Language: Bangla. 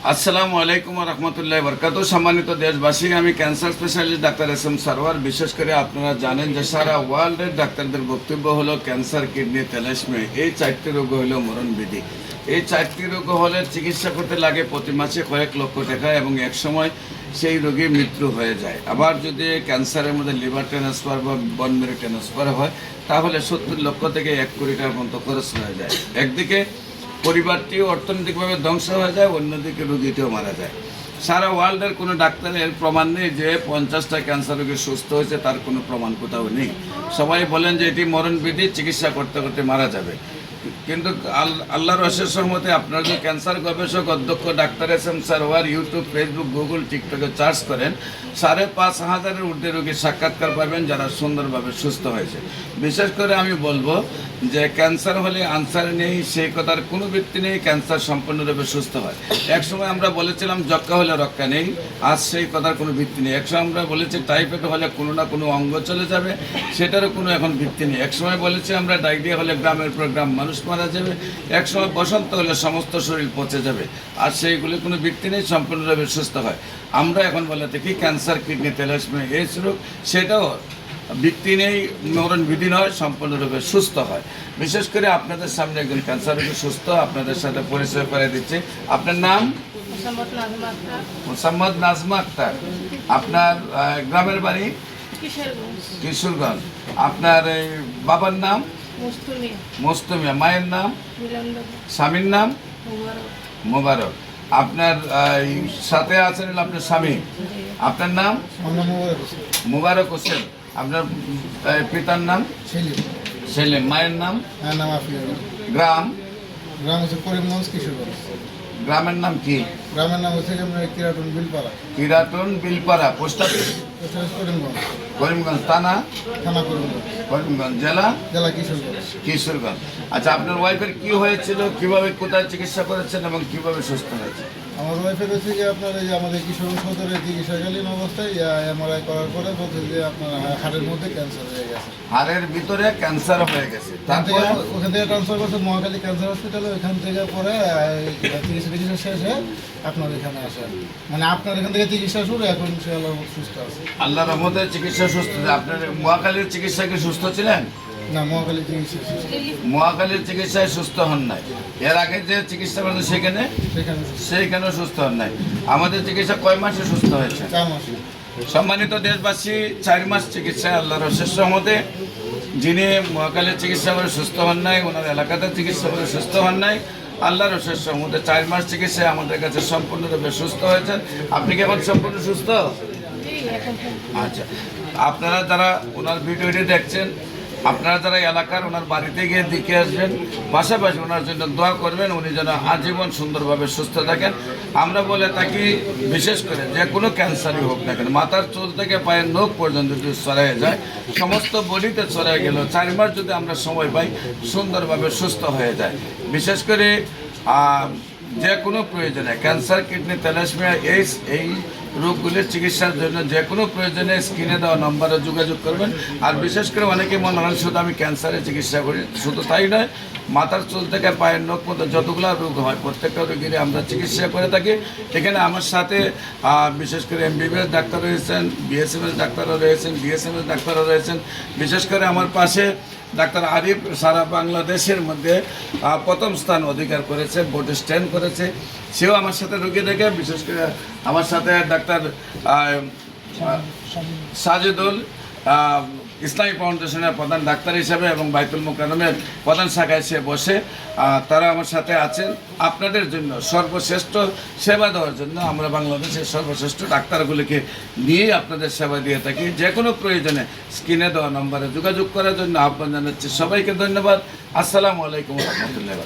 আসসালামু আলাইকুম রহমতুল্লাহ বরকাত। সম্মানিত দেশবাসী, আমি cancer specialist doctor S M Sarwar. বিশেষ করে আপনারা জানেন যে সারা ওয়ার্ল্ডের ডাক্তারদের বক্তব্য হলো ক্যান্সার, কিডনি, তেলাসমিয়া এই 4টি রোগ হলো মরণবিধি। এই 4টি রোগ হলে চিকিৎসা করতে লাগে প্রতি মাসে কয়েক লক্ষ টাকা এবং এক সময় সেই রোগী মৃত্যু হয়ে যায়। আবার যদি ক্যান্সারের মধ্যে লিভার ট্রান্সফার বা বোন ম্যারো ট্রান্সফার হয় তাহলে 70 লক্ষ থেকে 1 কোটি টাকা পর্যন্ত খরচ হয়ে যায়। একদিকে পরিবারটিও অর্থনৈতিকভাবে ধ্বংস হয়ে যায়, অন্যদিকে রোগীটিও মারা যায়। সারা ওয়ার্ল্ডের কোনো ডাক্তারের প্রমাণ নেই যে 50টা ক্যান্সার রোগী সুস্থ হয়েছে, তার কোনো প্রমাণ কোথাও নেই। সবাই বলেন যে এটি মরণবিধি, চিকিৎসা করতে করতে মারা যাবে। কিন্তু আল্লাহর অশেষ রহমতে আপনারা যে ক্যান্সার গবেষক অধ্যক্ষ doctor S M Sarwar YouTube, Facebook, Google, টিকটকে সার্চ করেন 5,500-এর ঊর্ধ্বে রোগীর সাক্ষাৎকার পাবেন যারা সুন্দরভাবে সুস্থ হয়েছে। বিশেষ করে আমি বলবো যে ক্যান্সার হলে আনসার নেই সেই কথার কোনো ভিত্তি নেই। ক্যান্সার সম্পূর্ণরূপে সুস্থ হয়। একসময় আমরা বলেছিলাম যক্ষ্মা হলে রক্ষা নেই, আজ সেই কথার কোনো ভিত্তি নেই। একসময় আমরা বলেছি টাইফয়েড হলে কোনো না কোনো অঙ্গ চলে যাবে, সেটারও কোনো এখন ভিত্তি নেই। একসময় বলেছি আমরা ডায়রিয়া হলে গ্রামের পর গ্রাম মানুষ মারা যাবে, একসময় বসন্ত হলে সমস্ত শরীর পচে যাবে, আর সেইগুলি কোনো ভিত্তি নেই, সম্পূর্ণভাবে সুস্থ হয়। আমরা এখন বলে থাকি ক্যান্সার, কিডনি, তেলাসমিয়া এই রোগ, সেটাও ভিত্তি নেই, মরণবিধি নয়, সম্পূর্ণরূপে সুস্থ হয়। বিশেষ করে আপনাদের সামনে একজন ক্যান্সার রোগী সুস্থ, আপনাদের সাথে পরিচয় করে দিচ্ছে। আপনার নাম? মোসাম্মদ নাজমা আক্তার। আপনার গ্রামের বাড়ি? কিশোরগঞ্জ। আপনার এই বাবার নাম? মুস্তমিয়া। মায়ের নাম? স্বামীর নাম? মোবারক। আপনার সাথে আছেন আপনার স্বামী, আপনার নাম? মোবারক হোসেন। আপনার পিতার নাম? সেলিম। মায়ের নাম? গ্রাম? করিমগঞ্জ, কিশোরগঞ্জ। গ্রামের নাম কি? গ্রামের নাম হচ্ছে কিরাটন বিলপাড়া। কিরাটন বিলপাড়া। Post office? করিমগঞ্জ। করিমগঞ্জ। থানা? থানা করিমগঞ্জ। করিমগঞ্জ। জেলা? জেলা কিশোরগঞ্জ। কিশোরগঞ্জ। আচ্ছা, আপনার ওয়াইফের কি হয়েছিল, কিভাবে কোথায় চিকিৎসা করেছেন এবং কিভাবে সুস্থ হয়েছে? আমার ওয়াইফের হচ্ছে যে আপনার এই যে আমাদের কিশোরগঞ্জ সদরে চিকিৎসাকালীন অবস্থায় এমআরআই করার পরে বলছে যে আপনার হাড়ের মধ্যে ক্যান্সার হয়ে গেছে। হাড়ের ভিতরে ক্যান্সার হয়ে গেছে। তারপরে ওখান থেকে ট্রান্সফার করছে মহাখালী ক্যান্সার হসপিটালে। ওইখান থেকে পরে চিকিৎসা শেষে আপনার এখানে আসে, মানে আপনার এখান থেকে চিকিৎসা শুরু, এখন সে আল্লাহর রহমতে সুস্থ আছে। আল্লাহর রহমতে চিকিৎসা সুস্থ। আপনার মহাখালীর চিকিৎসা কি সুস্থ ছিলেন? না, মহাখালী চিকিৎসা মহাখালীর চিকিৎসায় সুস্থ হন নাই। এর আগে যে চিকিৎসা করেন সেইখানেও সুস্থ হন নাই। আমাদের চিকিৎসা কয় মাসে সুস্থ হয়েছে? 4 মাসে। সম্মানিত দেশবাসী, 4 মাস চিকিৎসায় আল্লাহর অশেষ রহমতে যিনি মহাখালীর চিকিৎসা করে সুস্থ হন নাই, ওনার এলাকাতে চিকিৎসা করে সুস্থ হন নাই, আল্লাহর অশেষ রহমতে 4 মাস চিকিৎসায় আমাদের কাছে সম্পূর্ণরূপে সুস্থ হয়েছেন। আপনি কি এখন সম্পূর্ণ সুস্থ? আচ্ছা, আপনারা যারা ওনার ভিডিওটি দেখছেন, আপনারা যারা এলাকার ওনার বাড়িতে গিয়ে দেখে আসবেন, পাশাপাশি ওনার জন্য দোয়া করবেন, উনি যেন আজীবন সুন্দরভাবে সুস্থ থাকেন। আমরা বলে থাকি বিশেষ করে যে কোনো ক্যান্সারই হোক না কেন, মাথার চুল থেকে পায়ের নখ পর্যন্ত যদি ছড়ায় যায়, সমস্ত বডিতে ছড়ায় গেল 4 মাস যদি আমরা সময় পাই, সুন্দরভাবে সুস্থ হয়ে যায়। বিশেষ করে যে কোনো প্রয়োজনে ক্যান্সার, কিডনি, তেলাসমিয়া এই রোগগুলির চিকিৎসার জন্য যে কোনো প্রয়োজনে স্ক্রিনে দেওয়া নম্বরে যোগাযোগ করবেন। আর বিশেষ করে অনেকে মনে হয় শুধু আমি ক্যান্সারের চিকিৎসা করি, শুধু তাই নয়, মাথার চুল থেকে পায়ের নখ মতো যতগুলো রোগ হয় প্রত্যেকটা রোগীরই আমরা চিকিৎসা করে থাকি। এখানে আমার সাথে বিশেষ করে MBBS ডাক্তার রয়েছেন, BSMS ডাক্তারও রয়েছেন, DSMS ডাক্তারও রয়েছেন। বিশেষ করে আমার পাশে ডাক্তার আরিফ সারা বাংলাদেশের মধ্যে প্রথম স্থান অধিকার করেছে, বোর্ডে স্ট্যান্ড করেছে, সেও আমার সাথে রোগী দেখে। বিশেষ করে আমার সাথে ডাক্তার সাজিদুল ইসলামী ফাউন্ডেশনের প্রধান ডাক্তার হিসাবে এবং বাইতুল মোকাররমের প্রধান শাখায় সে বসে, তারা আমার সাথে আছেন আপনাদের জন্য সর্বশ্রেষ্ঠ সেবা দেওয়ার জন্য। আমরা বাংলাদেশের সর্বশ্রেষ্ঠ ডাক্তারগুলিকে নিয়েই আপনাদের সেবা দিয়ে থাকি। যে কোনো প্রয়োজনে স্ক্রিনে দেওয়া নম্বরে যোগাযোগ করার জন্য আহ্বান জানাচ্ছি। সবাইকে ধন্যবাদ। আসসালামু আলাইকুম রহমতুল্লাহ।